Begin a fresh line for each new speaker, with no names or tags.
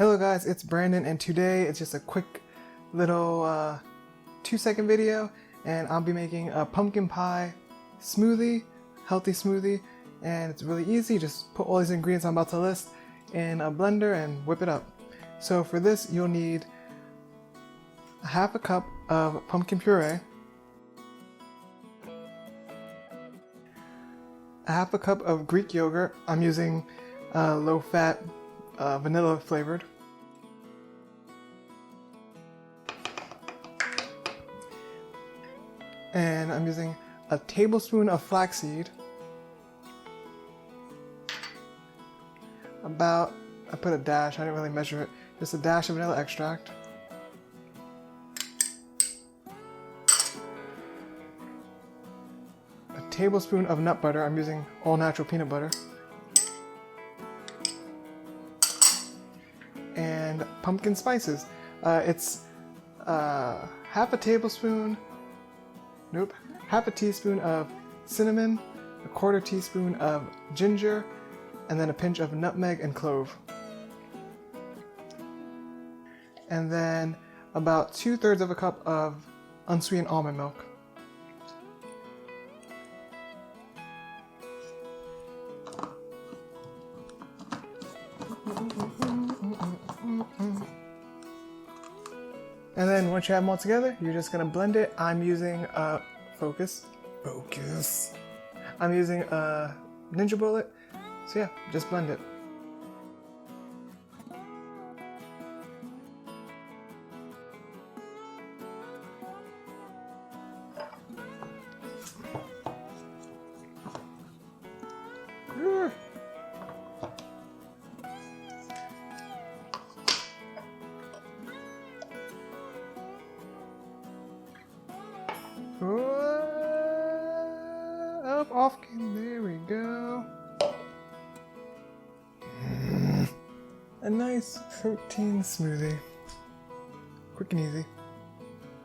Hello guys, it's Brandon, and today it's just a quick little 2-second video, and I'll be making a pumpkin pie smoothie, healthy smoothie, and it's really easy. Just put all these ingredients I'm about to list in a blender and whip it up. So for this you'll need a half a cup of pumpkin puree, a half a cup of Greek yogurt. I'm using low-fat vanilla flavored, and I'm using a tablespoon of flaxseed, I put a dash, I didn't really measure it, just a dash of vanilla extract, a tablespoon of nut butter. I'm using all natural peanut butter, and pumpkin spices. It's half a teaspoon of cinnamon, a quarter teaspoon of ginger, and then a pinch of nutmeg and clove. And then about 2/3 of a cup of unsweetened almond milk. And then once you have them all together, you're just gonna blend it. I'm using focus. I'm using a Ninja Bullet. So yeah, just blend it. Up, off, there we go. A nice protein smoothie. Quick and easy.